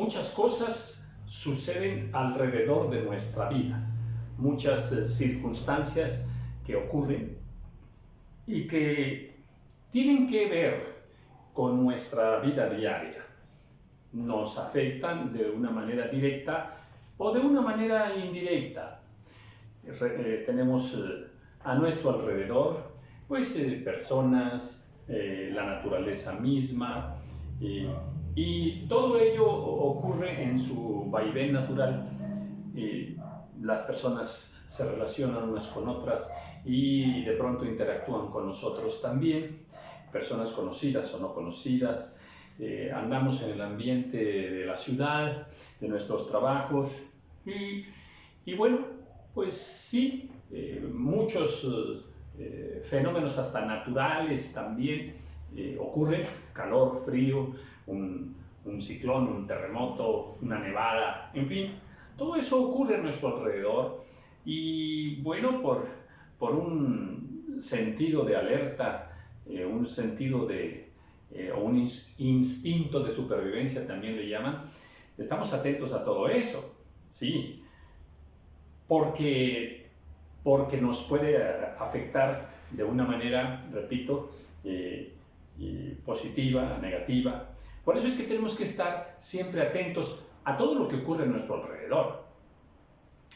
muchas cosas suceden alrededor de nuestra vida, muchas circunstancias que ocurren y que tienen que ver con nuestra vida diaria. Nos afectan de una manera directa o de una manera indirecta. Tenemos a nuestro alrededor pues personas, la naturaleza misma, y todo ello ocurre en su vaivén natural. Las personas se relacionan unas con otras y de pronto interactúan con nosotros también, personas conocidas o no conocidas. Andamos en el ambiente de la ciudad, de nuestros trabajos y bueno, pues sí, muchos fenómenos hasta naturales también ocurren: calor, frío, un ciclón, un terremoto, una nevada, en fin, todo eso ocurre a nuestro alrededor y bueno, por un sentido de alerta, un sentido o un instinto de supervivencia también le llaman, estamos atentos a todo eso, sí, porque nos puede afectar de una manera, repito, positiva, negativa. Por eso es que tenemos que estar siempre atentos a todo lo que ocurre a nuestro alrededor.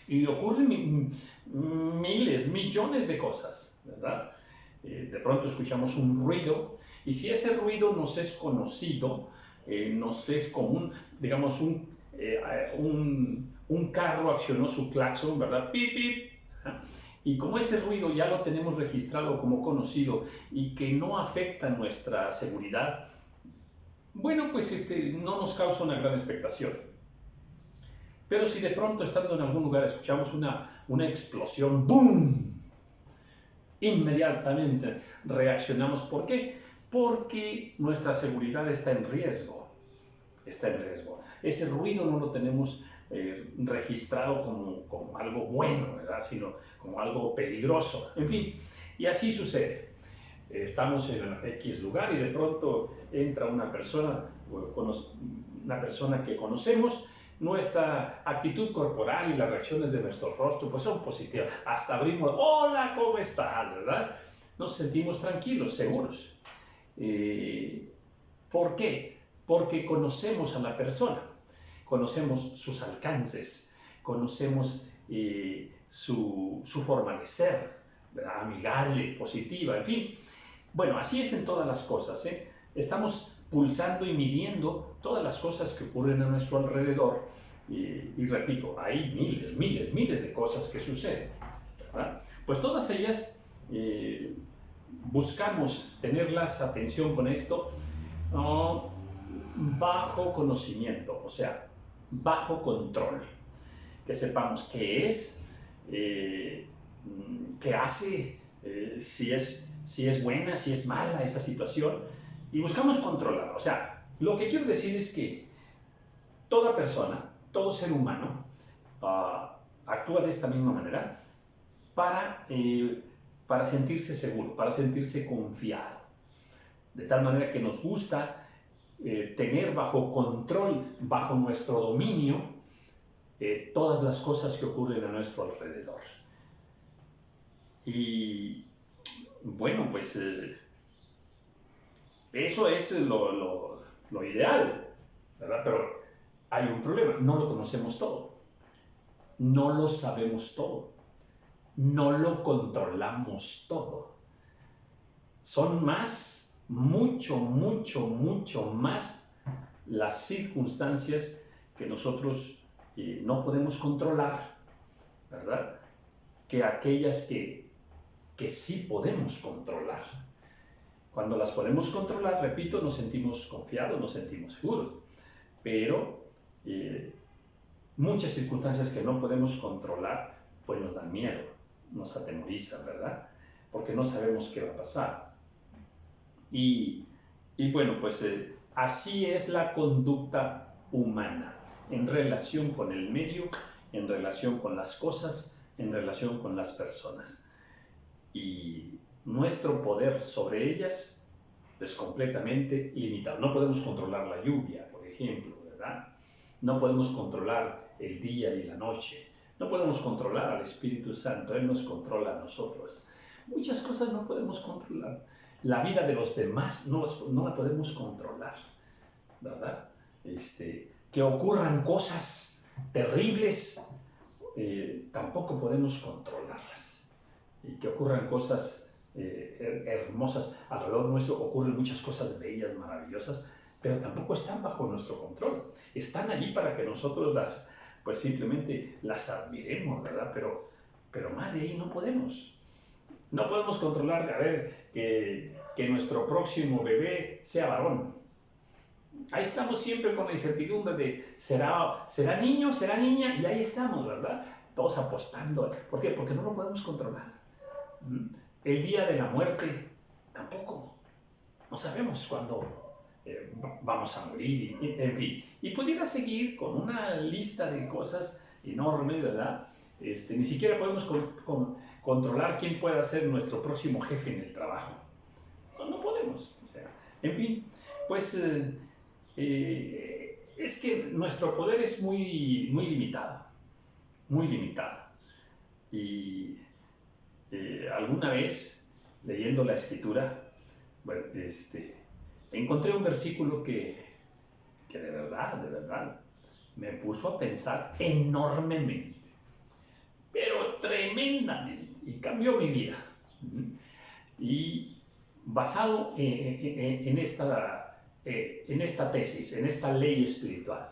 Y ocurren miles, millones de cosas, ¿verdad? De pronto escuchamos un ruido y si ese ruido nos es conocido, nos es común, digamos un carro accionó su claxon, ¿verdad? Pip, pip. Y como ese ruido ya lo tenemos registrado como conocido y que no afecta nuestra seguridad, bueno, pues no nos causa una gran expectación. Pero si de pronto estando en algún lugar escuchamos una explosión, ¡boom!, inmediatamente reaccionamos. ¿Por qué? Porque nuestra seguridad está en riesgo. Está en riesgo. Ese ruido no lo tenemos registrado como algo bueno, ¿verdad?, sino como algo peligroso. En fin, y así sucede. Estamos en X lugar y de pronto entra una persona que conocemos. Nuestra actitud corporal y las reacciones de nuestro rostro pues son positivas. Hasta abrimos, hola, ¿cómo estás?, ¿verdad? Nos sentimos tranquilos, seguros. ¿Por qué? Porque conocemos a la persona, conocemos sus alcances, conocemos su forma de ser, ¿verdad?, amigable, positiva, en fin. Bueno, así es en todas las cosas, ¿eh? Estamos pulsando y midiendo todas las cosas que ocurren a nuestro alrededor y repito, hay miles de cosas que suceden, ¿verdad? Pues todas ellas buscamos tenerlas, atención con esto, bajo conocimiento, o sea, bajo control, que sepamos qué es, qué hace, si es buena, si es mala esa situación, y buscamos controlarla. O sea, lo que quiero decir es que toda persona, todo ser humano, actúa de esta misma manera para sentirse seguro, para sentirse confiado, de tal manera que nos gusta tener bajo control, bajo nuestro dominio, todas las cosas que ocurren a nuestro alrededor. Y bueno, pues eso es lo ideal, ¿verdad? Pero hay un problema: no lo conocemos todo, no lo sabemos todo, no lo controlamos todo. Son más, mucho más las circunstancias que nosotros no podemos controlar, ¿verdad?, que aquellas que sí podemos controlar. Cuando las podemos controlar, repito, nos sentimos confiados, nos sentimos seguros, pero muchas circunstancias que no podemos controlar, pues nos dan miedo, nos atemorizan, ¿verdad?, porque no sabemos qué va a pasar. Y bueno, pues así es la conducta humana en relación con el medio, en relación con las cosas, en relación con las personas. Y nuestro poder sobre ellas es completamente limitado. No podemos controlar la lluvia, por ejemplo, ¿verdad? no podemos controlar el día y la noche, no podemos controlar al Espíritu Santo, Él nos controla a nosotros. Muchas cosas no podemos controlar. La vida de los demás no la podemos controlar, ¿verdad? Que ocurran cosas terribles, tampoco podemos controlarlas. Y que ocurran cosas hermosas alrededor nuestro, ocurren muchas cosas bellas, maravillosas, pero tampoco están bajo nuestro control. Están allí para que nosotros pues simplemente las admiremos, ¿verdad? Pero más de ahí no podemos. No podemos controlar, a ver, que nuestro próximo bebé sea varón. Ahí estamos siempre con la incertidumbre de será niño, será niña, y ahí estamos, ¿verdad? Todos apostando. ¿Por qué? Porque no lo podemos controlar. El día de la muerte, tampoco. No sabemos cuándo vamos a morir, en fin. Y pudiera seguir con una lista de cosas enormes, ¿verdad? Ni siquiera podemos controlar quién pueda ser nuestro próximo jefe en el trabajo. No podemos. O sea, en fin, pues es que nuestro poder es muy, muy limitado. Muy limitado. Y alguna vez, leyendo la Escritura, bueno, encontré un versículo que de verdad, me puso a pensar enormemente, pero tremendamente, y cambió mi vida. Y basado en esta tesis, en esta ley espiritual,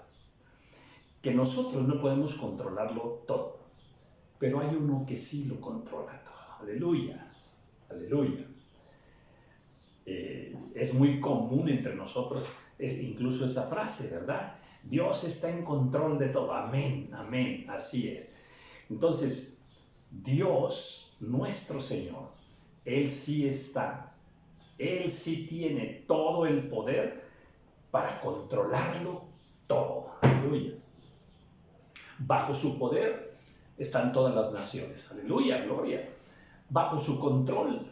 que nosotros no podemos controlarlo todo, pero hay uno que sí lo controla todo. Aleluya, aleluya. Es muy común entre nosotros incluso esa frase, ¿verdad? Dios está en control de todo. Amén, amén, así es. Entonces, Dios, nuestro Señor, Él sí Él sí tiene todo el poder para controlarlo todo. Aleluya. Bajo su poder están todas las naciones. Aleluya, gloria. Bajo su control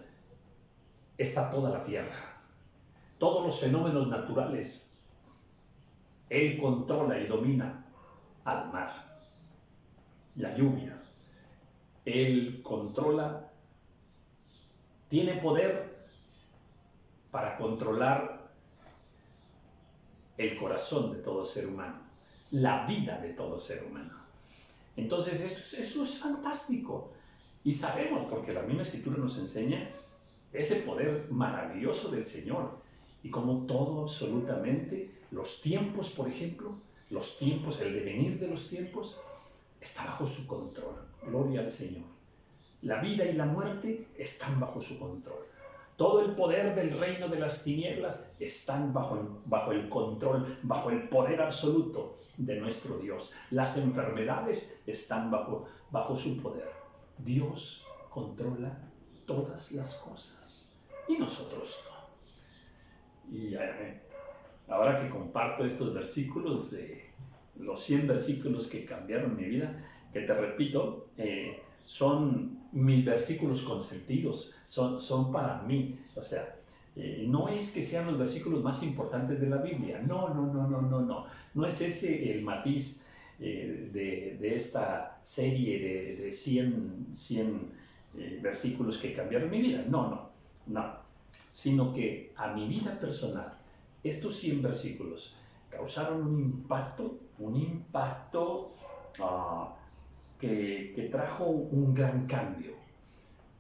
está toda la tierra. Todos los fenómenos naturales. Él controla y domina al mar, la lluvia. Él controla, tiene poder para controlar el corazón de todo ser humano, la vida de todo ser humano. Entonces eso es fantástico. Y sabemos, porque la misma Escritura nos enseña ese poder maravilloso del Señor. Y como todo absolutamente, los tiempos, por ejemplo, el devenir de los tiempos, está bajo su control. Gloria al Señor. La vida y la muerte están bajo su control. Todo el poder del reino de las tinieblas están bajo el control, bajo el poder absoluto de nuestro Dios. Las enfermedades están bajo su poder. Dios controla todas las cosas y nosotros no. Y ahora que comparto estos versículos, de los 100 versículos que cambiaron mi vida, que te repito, son mis versículos consentidos, son para mí. O sea, no es que sean los versículos más importantes de la Biblia, no es ese el matiz de esta serie de 100 versículos que cambiaron mi vida, no, sino que a mi vida personal, estos 100 versículos causaron un impacto que trajo un gran cambio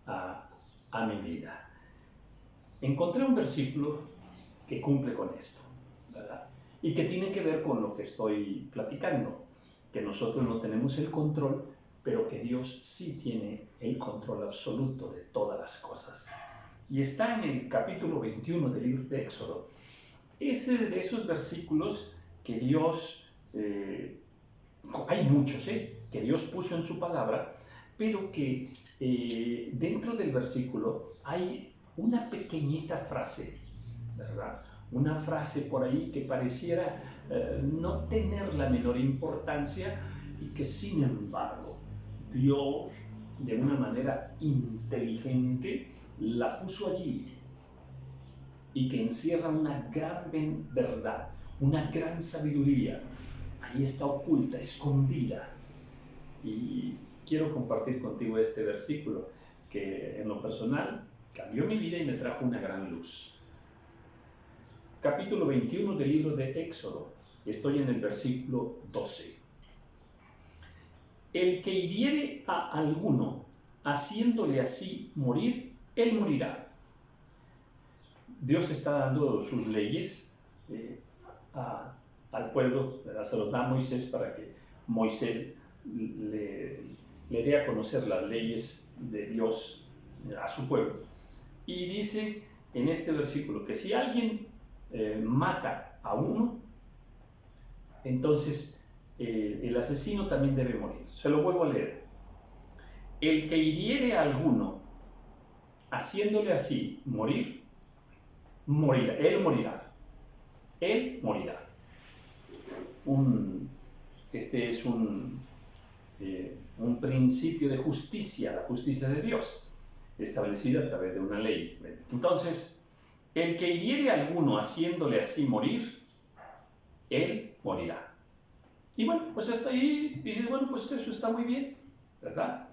a mi vida. Encontré un versículo que cumple con esto, ¿verdad? Y que tiene que ver con lo que estoy platicando, que nosotros no tenemos el control, pero que Dios sí tiene el control absoluto de todas las cosas. Y está en el capítulo 21 del libro de Éxodo. Es de esos versículos que Dios, hay muchos, que Dios puso en su palabra, pero que dentro del versículo hay una pequeñita frase, ¿verdad? Una frase por ahí que pareciera no tener la menor importancia y que sin embargo Dios de una manera inteligente la puso allí y que encierra una gran verdad, una gran sabiduría. ahí está oculta, escondida. Y quiero compartir contigo este versículo que en lo personal cambió mi vida y me trajo una gran luz. Capítulo 21 del libro de Éxodo. Estoy en el versículo 12. El que hiriere a alguno, haciéndole así morir, él morirá. Dios está dando sus leyes al pueblo, se los da a Moisés para que Moisés le dé a conocer las leyes de Dios a su pueblo. Y dice en este versículo que si alguien mata a uno, entonces el asesino también debe morir. Se lo vuelvo a leer. El que hiriere a alguno, haciéndole así morir, morirá. Él morirá. Él morirá. Este es un principio de justicia, la justicia de Dios, establecida a través de una ley. Entonces, el que hiriere a alguno haciéndole así morir, él morirá. Y bueno, pues hasta ahí dices, bueno, pues eso está muy bien, ¿verdad?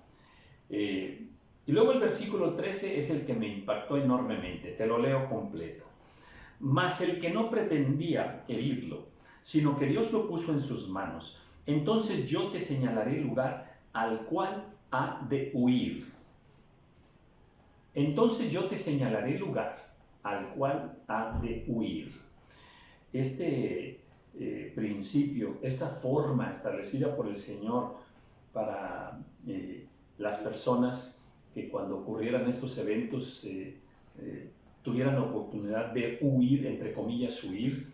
Y luego el versículo 13 es el que me impactó enormemente, te lo leo completo. Mas el que no pretendía herirlo, sino que Dios lo puso en sus manos, entonces yo te señalaré el lugar al cual ha de huir. Entonces yo te señalaré el lugar al cual ha de huir. Este principio, esta forma establecida por el Señor para las personas que cuando ocurrieran estos eventos tuvieran la oportunidad de huir, entre comillas, huir.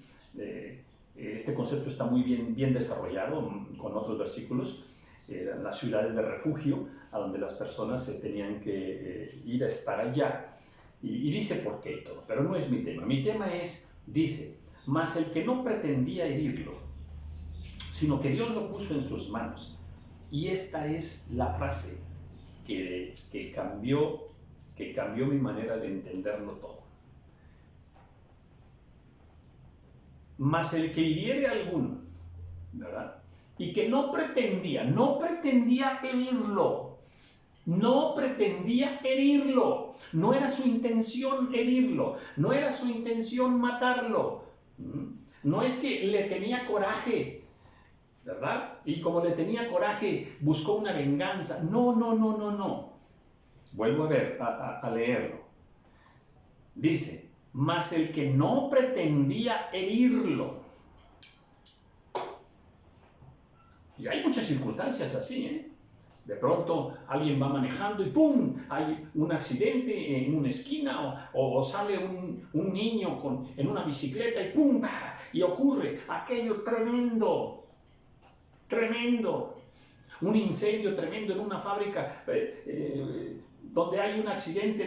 Este concepto está muy bien desarrollado con otros versículos. Las ciudades de refugio, a donde las personas se tenían que ir a estar allá. Y dice por qué y todo, pero no es mi tema. Mi tema es, dice, mas el que no pretendía herirlo, sino que Dios lo puso en sus manos. Y esta es la frase que cambió mi manera de entenderlo todo. Mas el que hiriere a alguno, ¿verdad? Y que no pretendía herirlo. No pretendía herirlo. No era su intención herirlo. No era su intención matarlo. No es que le tenía coraje, ¿verdad? Y como le tenía coraje, buscó una venganza. No. Vuelvo a leerlo. Dice, mas el que no pretendía herirlo. Y hay muchas circunstancias así, ¿eh? De pronto alguien va manejando y ¡pum! Hay un accidente en una esquina o sale un niño en una bicicleta y ¡pum! Y ocurre aquello tremendo. Un incendio tremendo en una fábrica donde hay un accidente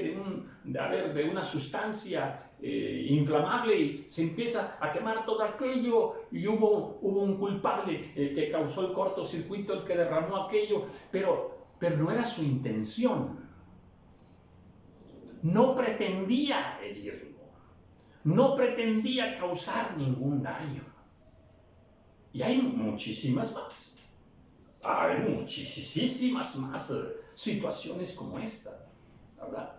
de una sustancia inflamable y se empieza a quemar todo aquello y hubo un culpable, el que causó el cortocircuito, el que derramó aquello, pero no era su intención. No pretendía herirlo, no pretendía causar ningún daño. Y hay muchísimas más. Hay muchísimas más situaciones como esta, ¿verdad?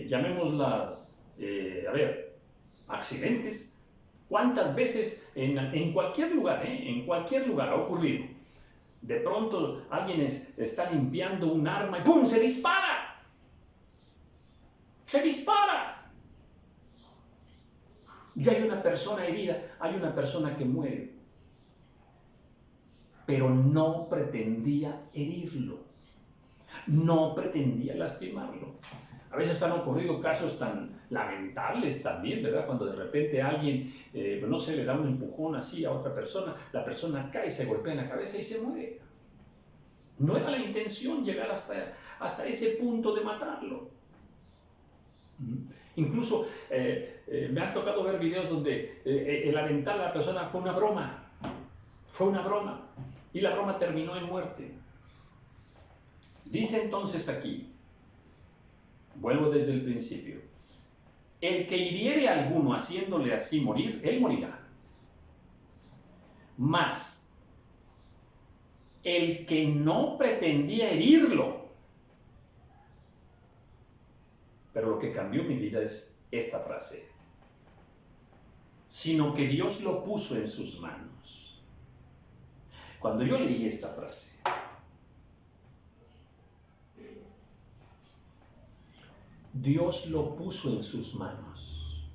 Llamémoslas, accidentes. ¿Cuántas veces en cualquier lugar, en cualquier lugar ha ocurrido? De pronto alguien está limpiando un arma y ¡pum! ¡Se dispara! ¡Se dispara! Y hay una persona herida, hay una persona que muere. Pero no pretendía herirlo, no pretendía lastimarlo. A veces han ocurrido casos tan lamentables también, ¿verdad? Cuando de repente alguien, no sé, le da un empujón así a otra persona, la persona cae, se golpea en la cabeza y se muere. No era la intención llegar hasta ese punto de matarlo. Incluso me han tocado ver videos donde el aventar a la persona fue una broma. Y la broma terminó en muerte. Dice entonces aquí, vuelvo desde el principio, el que hiriere a alguno haciéndole así morir, él morirá. Mas el que no pretendía herirlo, pero lo que cambió mi vida es esta frase, sino que Dios lo puso en sus manos. Cuando yo leí esta frase, Dios lo puso en sus manos.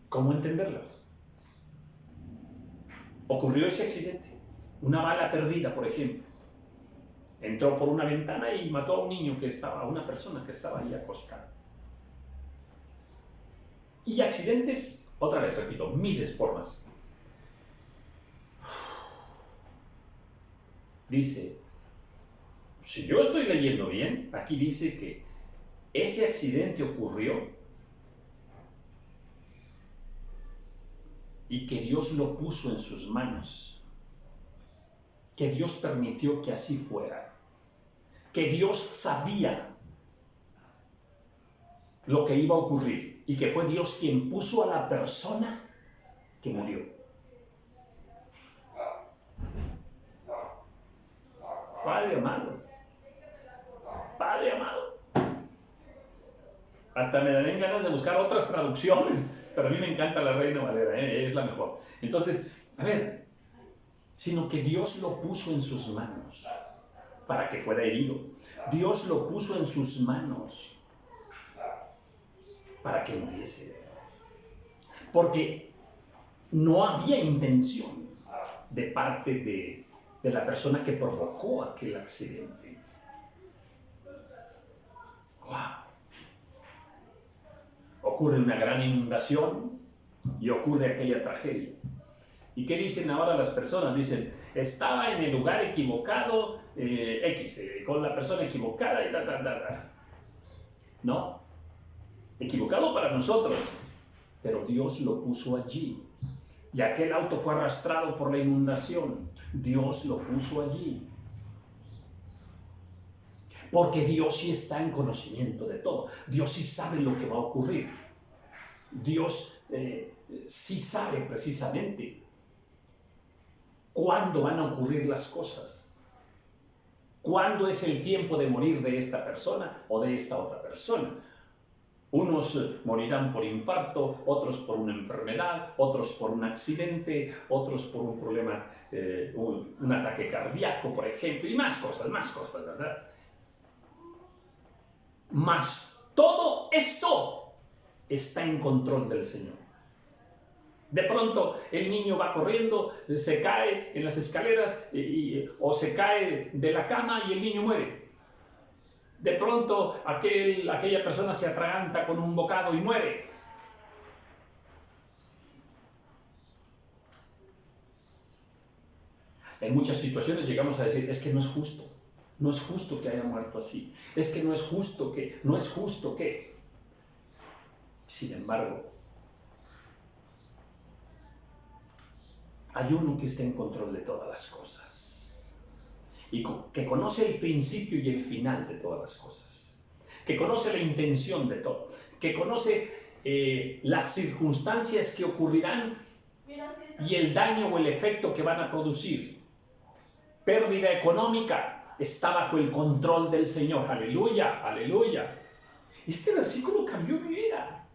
¿Cómo entenderlo? Ocurrió ese accidente, una bala perdida, por ejemplo. Entró por una ventana y mató a un niño que estaba, a una persona que estaba ahí acostada. Y accidentes, otra vez repito, miles formas. Dice, si yo estoy leyendo bien, aquí dice que ese accidente ocurrió y que Dios lo puso en sus manos, que Dios permitió que así fuera, que Dios sabía lo que iba a ocurrir y que fue Dios quien puso a la persona que murió. Padre amado, Padre amado. Hasta me darían ganas de buscar otras traducciones, pero a mí me encanta la Reina Valera, es la mejor. Entonces, a ver, sino que Dios lo puso en sus manos para que fuera herido. Dios lo puso en sus manos para que muriese. Porque no había intención de parte de la persona que provocó aquel accidente. ¡Wow! Ocurre una gran inundación y ocurre aquella tragedia. ¿Y qué dicen ahora las personas? Dicen, estaba en el lugar equivocado, con la persona equivocada y No, equivocado para nosotros, pero Dios lo puso allí. Y aquel auto fue arrastrado por la inundación. Dios lo puso allí. Porque Dios sí está en conocimiento de todo. Dios sí sabe lo que va a ocurrir. Dios sí sabe precisamente cuándo van a ocurrir las cosas. Cuándo es el tiempo de morir de esta persona o de esta otra persona. Unos morirán por infarto, otros por una enfermedad, otros por un accidente, otros por un problema, un ataque cardíaco, por ejemplo, y más cosas, ¿verdad? Mas todo esto está en control del Señor. De pronto el niño va corriendo, se cae en las escaleras o se cae de la cama y el niño muere. De pronto aquella persona se atraganta con un bocado y muere. En muchas situaciones llegamos a decir, es que no es justo. No es justo que haya muerto así. Es que no es justo que. Sin embargo, hay uno que está en control de todas las cosas. Y que conoce el principio y el final de todas las cosas. Que conoce la intención de todo. Que conoce las circunstancias que ocurrirán y el daño o el efecto que van a producir. Pérdida económica. Está bajo el control del Señor. Aleluya, aleluya. Este versículo cambió mi vida.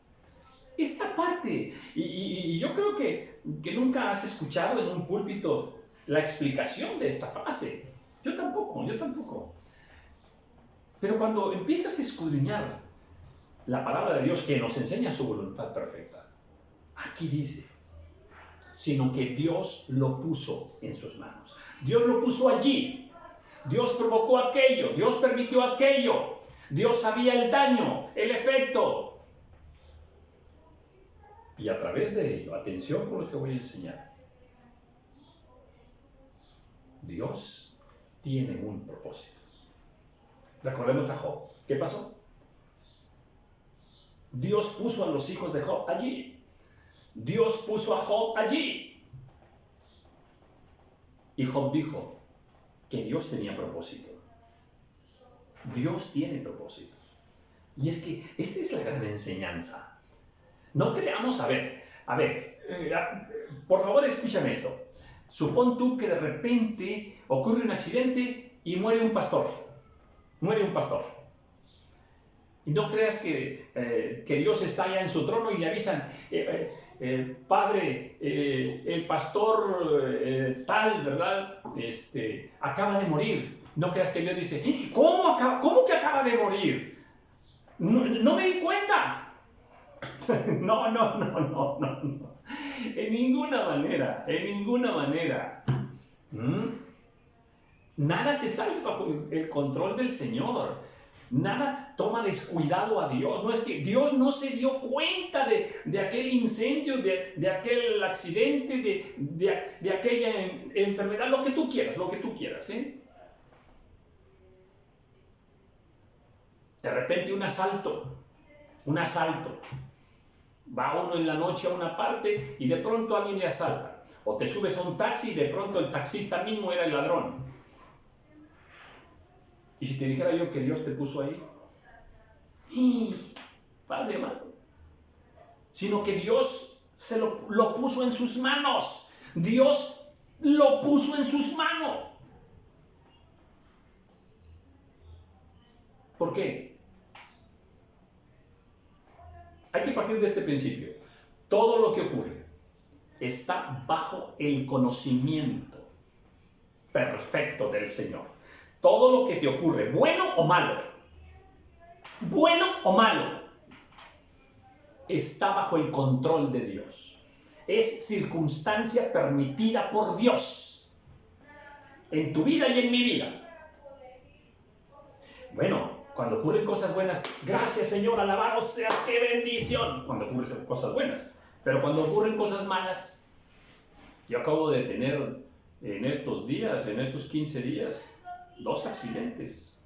Esta parte. Y yo creo que nunca has escuchado en un púlpito la explicación de esta frase. Yo tampoco. Pero cuando empiezas a escudriñar la palabra de Dios que nos enseña su voluntad perfecta, aquí dice, sino que Dios lo puso en sus manos. Dios lo puso allí. Dios provocó aquello, Dios permitió aquello, Dios sabía el daño, el efecto. Y a través de ello, atención con lo que voy a enseñar, Dios tiene un propósito. Recordemos a Job. ¿Qué pasó? Dios puso a los hijos de Job allí. Dios puso a Job allí. Y Job dijo que Dios tenía propósito. Dios tiene propósito. Y es que esta es la gran enseñanza. No creamos, por favor escúchame esto. Supón tú que de repente ocurre un accidente y muere un pastor. Muere un pastor. Y no creas que Dios está allá en su trono y le avisan, Padre, el pastor tal, ¿verdad? Acaba de morir. No creas que Dios dice, ¿cómo que acaba de morir? No me di cuenta. No. En ninguna manera. Nada se sale bajo el control del Señor. Nada toma descuidado a Dios. No es que Dios no se dio cuenta de aquel incendio, de aquel accidente, de aquella enfermedad, lo que tú quieras, ¿eh? De repente un asalto. Va uno en la noche a una parte y de pronto alguien le asalta. O te subes a un taxi y de pronto el taxista mismo era el ladrón. Y si te dijera yo que Dios te puso ahí, Padre amado, sino que Dios lo puso en sus manos. Dios lo puso en sus manos. ¿Por qué? Hay que partir de este principio. Todo lo que ocurre está bajo el conocimiento perfecto del Señor. Todo lo que te ocurre, bueno o malo, está bajo el control de Dios. Es circunstancia permitida por Dios en tu vida y en mi vida. Bueno, cuando ocurren cosas buenas, gracias Señor, alabado seas, qué bendición. Cuando ocurren cosas buenas. Pero cuando ocurren cosas malas, yo acabo de tener en estos 15 días, 2 accidentes.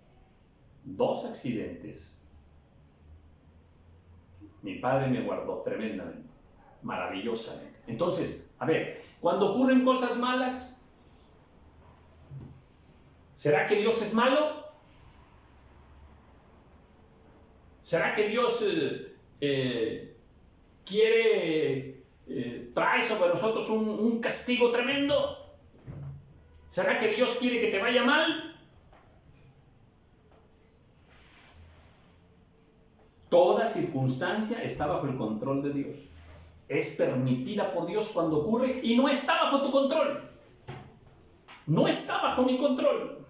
Mi padre me guardó tremendamente, maravillosamente. Entonces, cuando ocurren cosas malas, ¿será que Dios es malo? ¿Será que Dios trae sobre nosotros un castigo tremendo? ¿Será que Dios quiere que te vaya mal? Toda circunstancia está bajo el control de Dios. Es permitida por Dios cuando ocurre y no está bajo tu control. No está bajo mi control.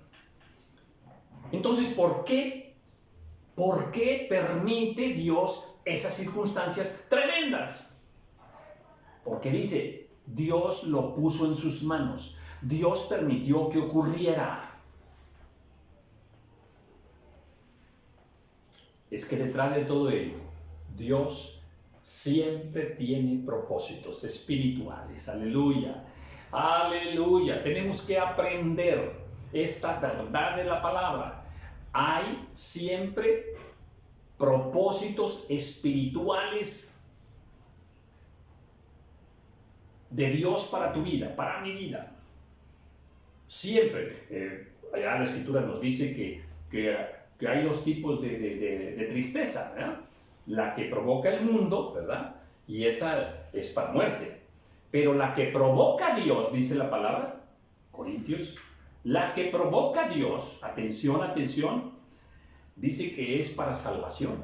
Entonces, ¿por qué permite Dios esas circunstancias tremendas? Porque dice, Dios lo puso en sus manos. Dios permitió que ocurriera. Es que detrás de todo ello, Dios siempre tiene propósitos espirituales. Aleluya. Aleluya. Tenemos que aprender esta verdad de la palabra. Hay siempre propósitos espirituales de Dios para tu vida, para mi vida. Siempre. Allá la Escritura nos dice que hay 2 tipos de tristeza, ¿verdad? La que provoca el mundo, ¿verdad? Y esa es para muerte. Pero la que provoca Dios, dice la palabra, Corintios, la que provoca Dios, atención, dice que es para salvación.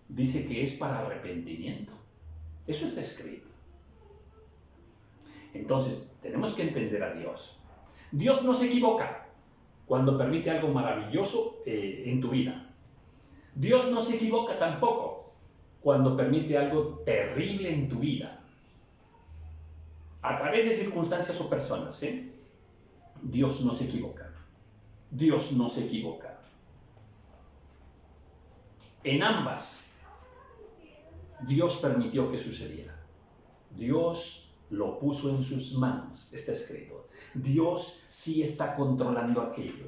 Dice que es para arrepentimiento. Eso está escrito. Entonces, tenemos que entender a Dios. Dios no se equivoca cuando permite algo maravilloso en tu vida. Dios no se equivoca tampoco cuando permite algo terrible en tu vida. A través de circunstancias o personas, Dios no se equivoca. Dios no se equivoca. En ambas, Dios permitió que sucediera. Dios lo puso en sus manos, está escrito. Dios sí está controlando aquello.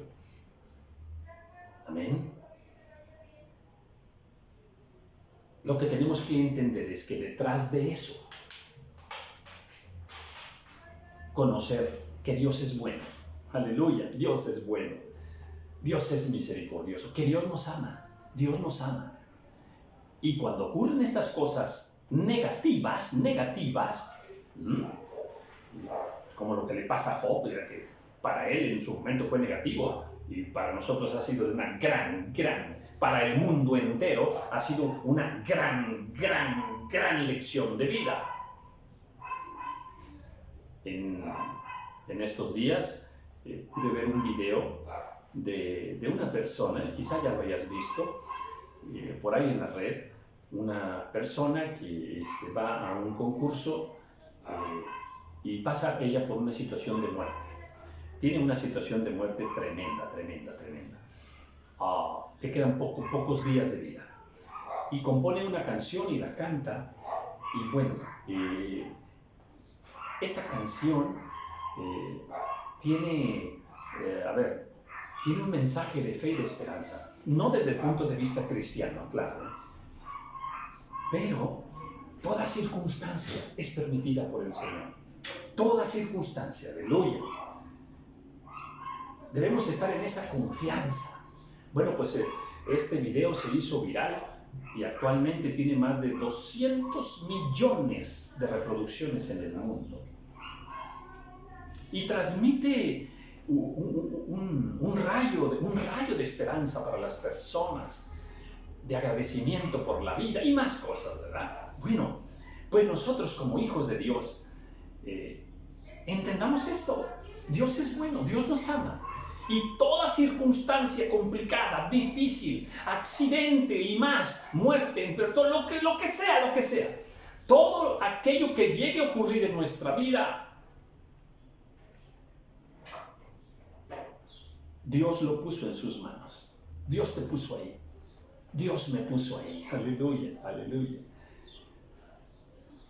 Amén. Lo que tenemos que entender es que detrás de eso, conocer que Dios es bueno. Aleluya, Dios es bueno. Dios es misericordioso, que Dios nos ama. Dios nos ama. Y cuando ocurren estas cosas negativas, como lo que le pasa a Job, que para él en su momento fue negativo, y para nosotros ha sido una para el mundo entero, ha sido una gran lección de vida. En estos días pude ver un video de una persona, quizá ya lo hayas visto, por ahí en la red, una persona que va a un concurso y pasa ella por una situación de muerte. Tiene una situación de muerte tremenda. Le quedan pocos días de vida. Y compone una canción y la canta. Y bueno, esa canción tiene un mensaje de fe y de esperanza. No desde el punto de vista cristiano, claro. Pero toda circunstancia es permitida por el Señor. Toda circunstancia, aleluya. Debemos estar en esa confianza. Bueno, pues este video se hizo viral y actualmente tiene más de 200 millones de reproducciones en el mundo. Y transmite un rayo de esperanza para las personas, de agradecimiento por la vida y más cosas, ¿verdad? Bueno, pues nosotros como hijos de Dios, entendamos esto. Dios es bueno, Dios nos ama. Y toda circunstancia complicada, difícil, accidente y más, muerte, enfermedad, lo que sea, todo aquello que llegue a ocurrir en nuestra vida, Dios lo puso en sus manos. Dios te puso ahí. Dios me puso ahí. Aleluya.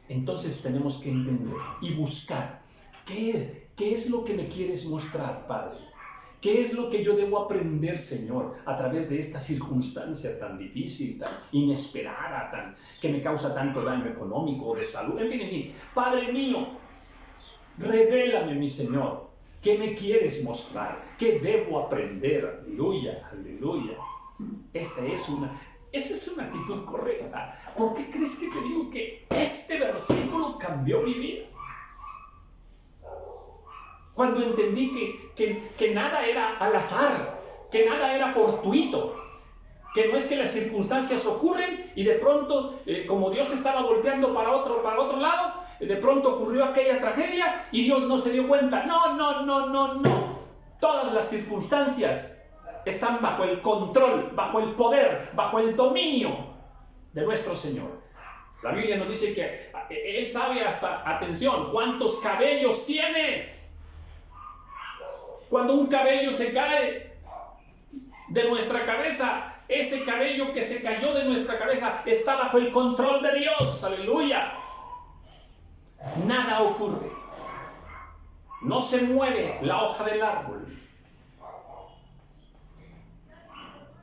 Entonces tenemos que entender y buscar qué es lo que me quieres mostrar, Padre. ¿Qué es lo que yo debo aprender, Señor, a través de esta circunstancia tan difícil, tan inesperada, que me causa tanto daño económico, de salud? En fin. Padre mío, revélame, mi Señor, ¿qué me quieres mostrar? ¿Qué debo aprender? Aleluya. Esa es una actitud correcta. ¿Por qué crees que te digo que este versículo cambió mi vida? Cuando entendí que nada era al azar, que nada era fortuito, que no es que las circunstancias ocurren y de pronto, como Dios estaba volteando para otro lado, de pronto ocurrió aquella tragedia y Dios no se dio cuenta. No. Todas las circunstancias están bajo el control, bajo el poder, bajo el dominio de nuestro Señor. La Biblia nos dice que Él sabe hasta, atención, cuántos cabellos tienes. Cuando un cabello se cae de nuestra cabeza, ese cabello que se cayó de nuestra cabeza está bajo el control de Dios. Aleluya. Nada ocurre. No se mueve la hoja del árbol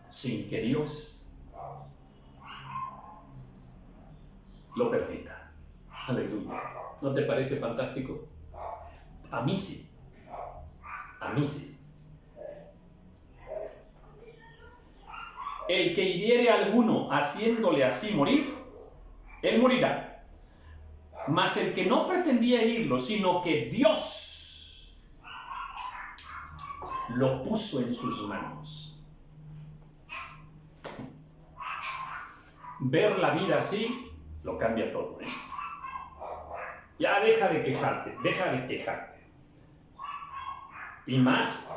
sin que Dios lo permita. Aleluya. ¿No te parece fantástico? A mí sí. El que hiriere a alguno haciéndole así morir, él morirá. Mas el que no pretendía herirlo, sino que Dios lo puso en sus manos. Ver la vida así lo cambia todo, ¿eh? Ya deja de quejarte. Y más,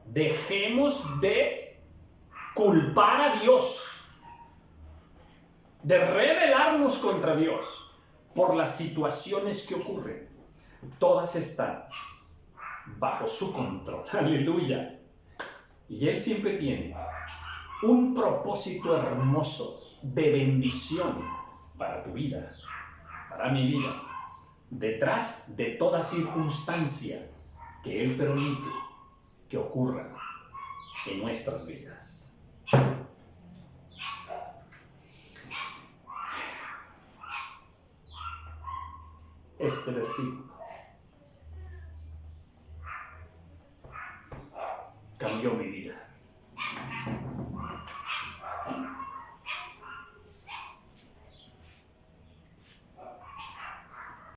dejemos de culpar a Dios, de rebelarnos contra Dios por las situaciones que ocurren. Todas están bajo su control. Aleluya. Y Él siempre tiene un propósito hermoso de bendición para tu vida, para mi vida, detrás de toda circunstancia que Él permite que ocurra en nuestras vidas. Este versículo cambió mi vida.